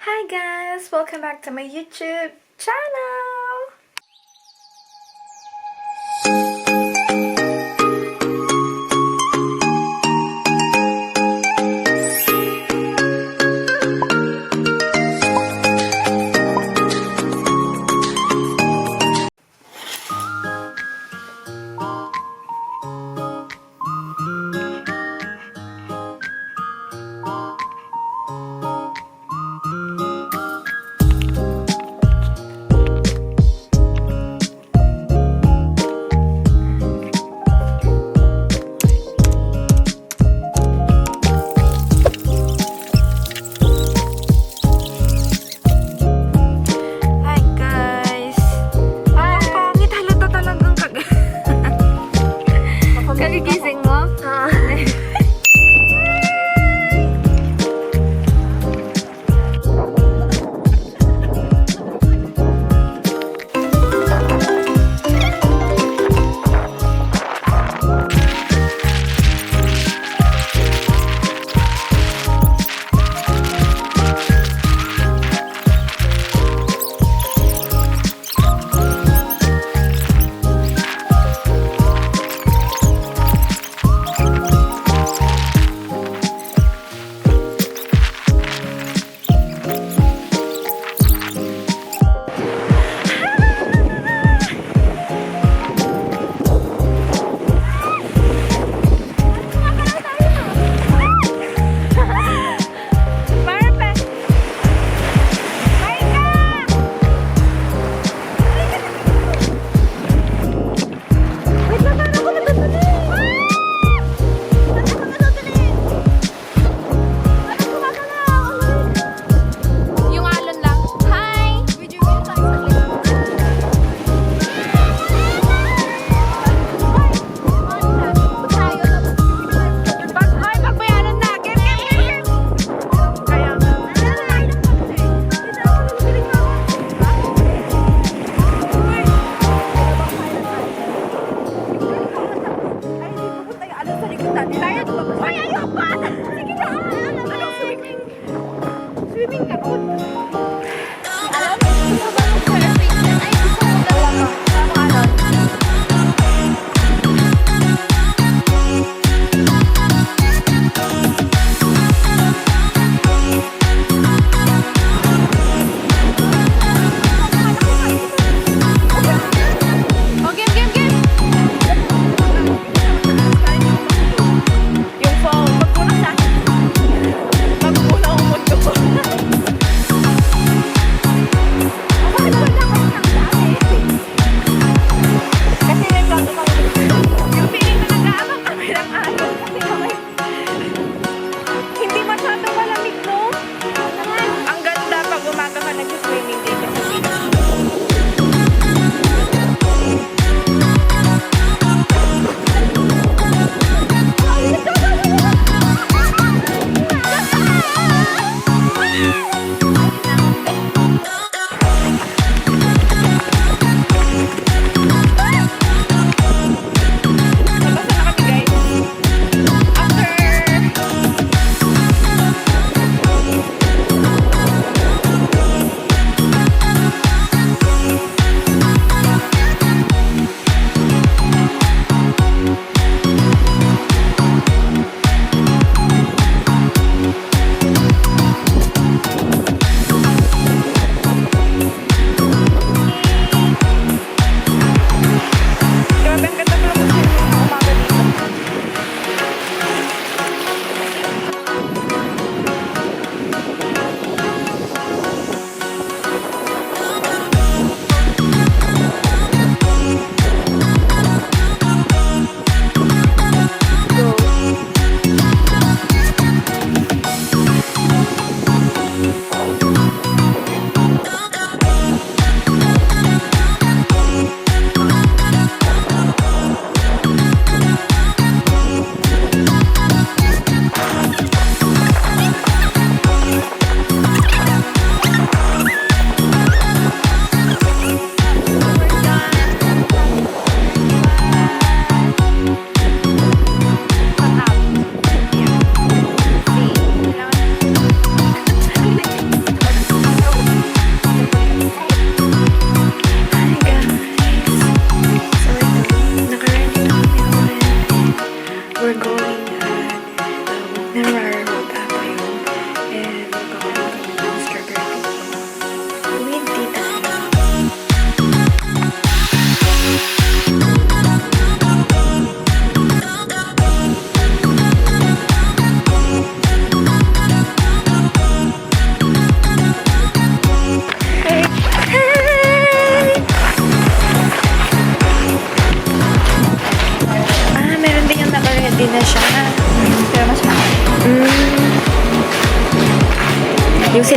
Hi guys! Welcome back to my YouTube channel! Kagigising mo? Swimming ka po. Alam mo, gusto ba ng surfing? Ay, gusto mo daw ako.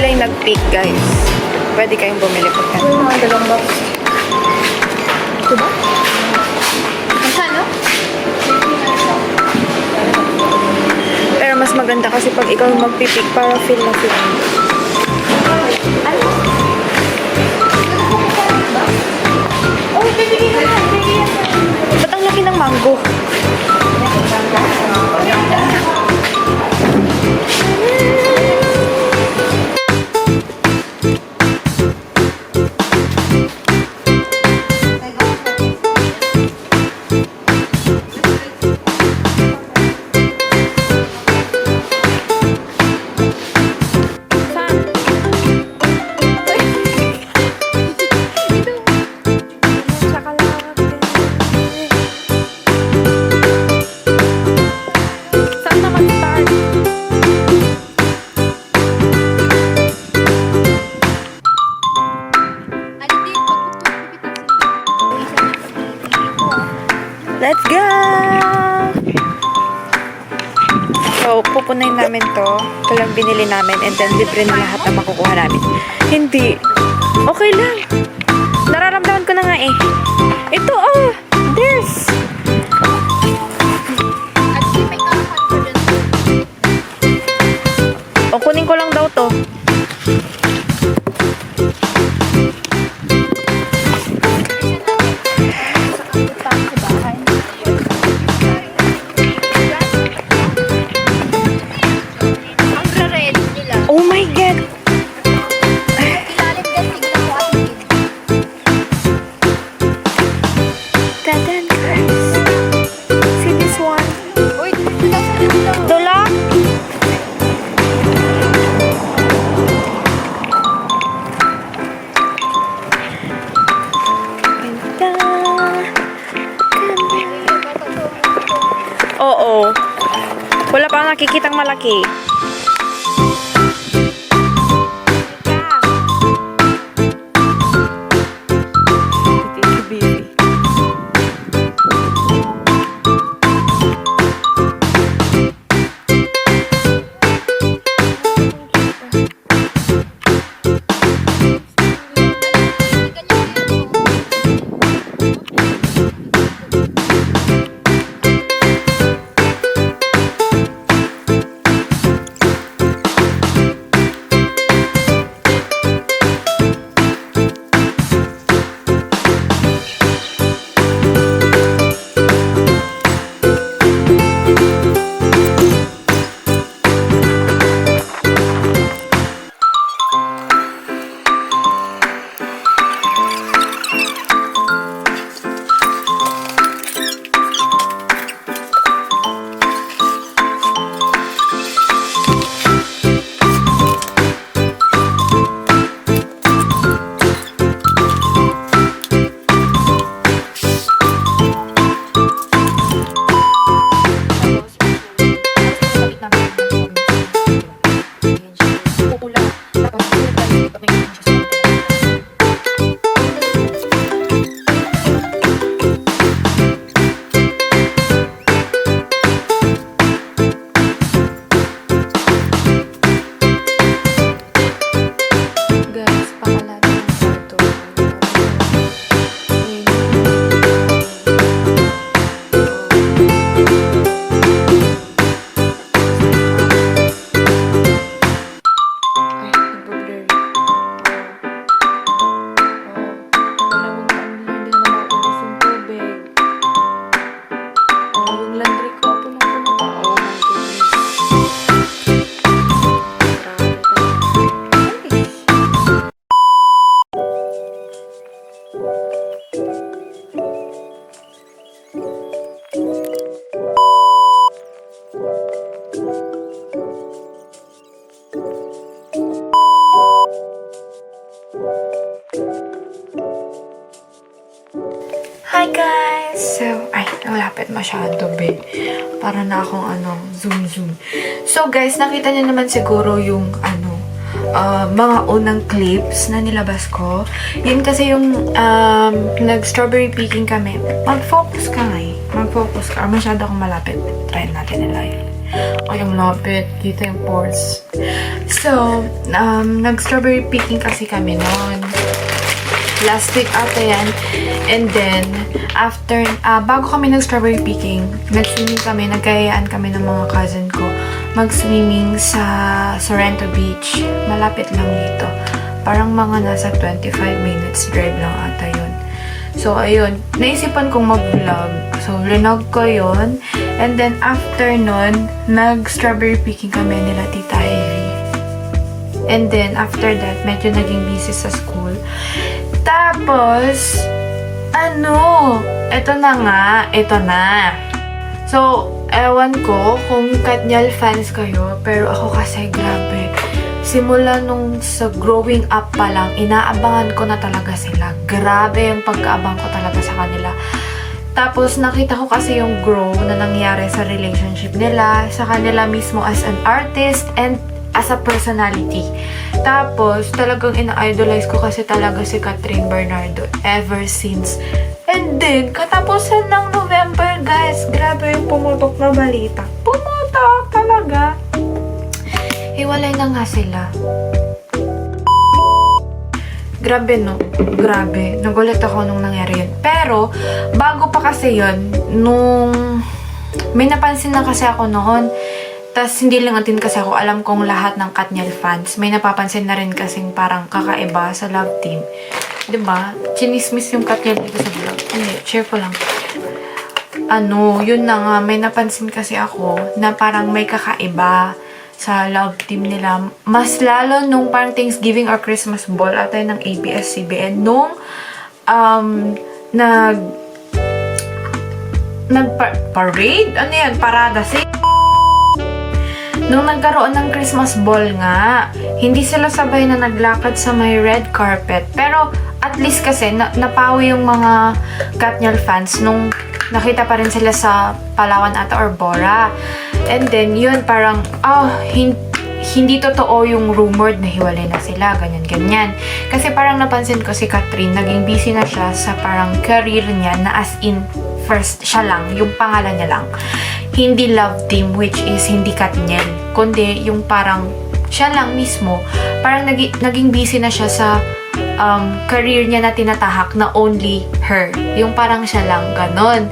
sila yung nag-pick, guys. Pwede kayong bumili po yan. Yung mga dalawang box. Diba? Magkano? Pero mas maganda kasi pag ikaw yung magpipick para feel na feel. Ano? Oh, bibigyan ko yan. Bibigyan ko. Ba't ang laki ng mango? Saan na mag-start? Let's go! So, pupunayin namin to. Ito lang binili namin and then libre na lahat na makukuha namin. Hindi. Okay lang. Nararamdaman ko na nga eh. Ito, oh! This! O, kunin ko lang daw to. Oh my God! Tadan, guys. See this one? Dula? Ganda. Oo. Wala pa nakikitang malaki. Hi guys! So, malapit masyado, babe. Para na akong, zoom. So guys, nakita niyo naman siguro yung, mga unang clips na nilabas ko. Yun kasi yung, nag-strawberry picking kami. Mag-focus ka nga eh. Mag-focus ka. Masyado akong malapit. Try natin nila yun. Ay, ang lapit. Kita yung pores. So, nag-strawberry picking kasi kami noon. Last week ata yan. And then, after, bago kami nag-strawberry picking, nag-swimming kami, nagkayaan kami ng mga cousin ko mag-swimming sa Sorrento Beach. Malapit lang dito. Parang mga nasa 25 minutes drive lang ata yun. So, ayun. Naisipan kong mag-vlog. So, linog ko yun. And then, after nun, nag-strawberry picking kami nila Tita Ivy. And then, after that, medyo naging busy sa school. Tapos, ito na nga, ito na. So, ewan ko kung Katniel fans kayo, pero ako kasi grabe. Simula nung sa growing up pa lang, inaabangan ko na talaga sila. Grabe yung pagkaabang ko talaga sa kanila. Tapos, nakita ko kasi yung grow na nangyari sa relationship nila, sa kanila mismo as an artist and as a personality. Tapos, talagang ina-idolize ko kasi talaga si Catherine Bernardo ever since. And then, katapusan ng November, guys, grabe yung pumutok na balita. Pumutok talaga. Hiwalay na nga sila. Grabe, no? Grabe. Nagulat ako nung nangyari yun. Pero, bago pa kasi yun, nung may napansin na kasi ako noon, tas hindi lang din kasi ako alam kong lahat ng Katniel fans. May napapansin na rin kasing parang kakaiba sa love team. Diba? Chinismis yung Katniel dito sa vlog. Hindi, share ko lang. Yun na nga, may napansin kasi ako na parang may kakaiba sa love team nila. Mas lalo nung parang Thanksgiving or Christmas ball atay ng ABS-CBN nung parade? Ano yan? Parada. Nung nagkaroon ng Christmas ball nga, hindi sila sabay na naglakad sa may red carpet. Pero at least kasi napawi yung mga Katniel fans nung nakita pa rin sila sa Palawan ata or Bora. And then yun parang, hindi totoo yung rumored na hiwalay na sila, ganyan-ganyan. Kasi parang napansin ko si Catherine, naging busy na siya sa parang career niya na as in first siya lang, yung pangalan niya lang. Hindi love team, which is hindi Katniel, kundi yung parang siya lang mismo, parang naging busy na siya sa career niya na tinatahak na only her. Yung parang siya lang, ganon.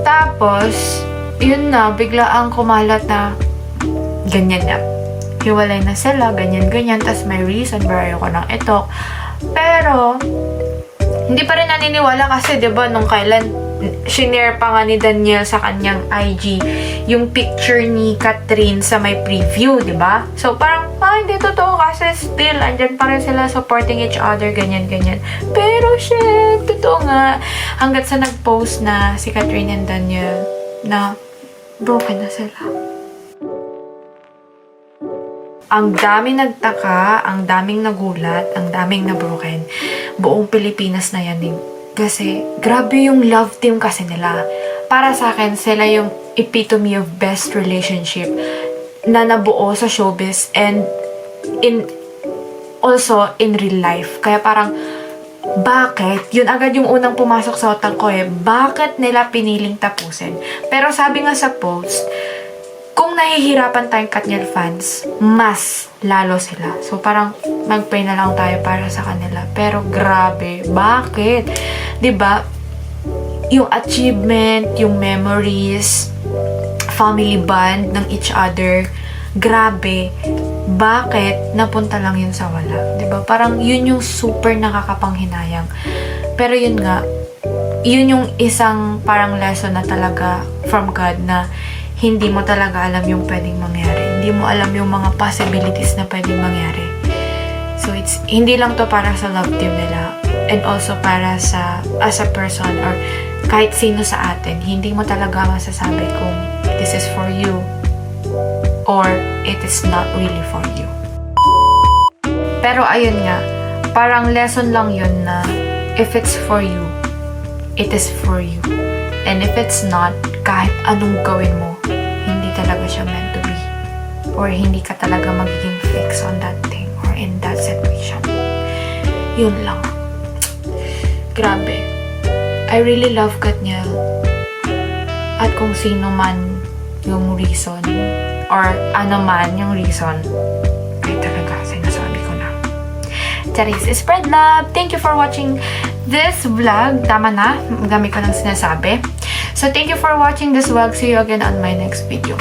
Tapos, yun na, bigla ang kumalat na ganyan na. Hiwalay na sila, ganyan-ganyan, tas may reason ba ayoko ng ito. Pero, hindi pa rin naniniwala kasi, diba, nung kailan shinare pa nga ni Daniel sa kanyang IG yung picture ni Catherine sa may preview, diba? So, parang, hindi totoo kasi still, andyan pa rin sila supporting each other, ganyan-ganyan. Pero, shit, totoo nga. Hanggat sa nag-post na si Catherine and Daniel na broken na sila. Ang daming nagtaka, ang daming nagulat, ang daming na-broken. Buong Pilipinas na yan din. Kasi, grabe yung love team kasi nila. Para sa akin, sila yung epitome of best relationship na nabuo sa showbiz and also in real life. Kaya parang, bakit? Yun agad yung unang pumasok sa otak ko bakit nila piniling tapusin? Pero sabi nga sa post, kung nahihirapan tayong Katniel fans, mas lalo sila. So, parang mag-pray na lang tayo para sa kanila. Pero, grabe. Bakit? 'Di ba? Yung achievement, yung memories, family bond ng each other, grabe. Bakit napunta lang yun sa wala? 'Di ba? Parang yun yung super nakakapanghinayang. Pero yun nga, yun yung isang parang lesson na talaga from God na hindi mo talaga alam yung pwedeng mangyari. Hindi mo alam yung mga possibilities na pwedeng mangyari. So, hindi lang to para sa love team nila and also para sa as a person or kahit sino sa atin. Hindi mo talaga masasabi kung this is for you or it is not really for you. Pero ayun nga, parang lesson lang yun na if it's for you, it is for you. And if it's not, kahit anong gawin mo, hindi talaga siya meant to be. Or hindi ka talaga magiging fix on that thing or in that situation. Yun lang. Grabe. I really love Katniel. At kung sino man yung reason or ano man yung reason, ay talaga, sinasabi ko na. Charis, spread love! Thank you for watching this vlog. Tama na, dami ko nang sinasabi. So, thank you for watching this vlog. See you again on my next video.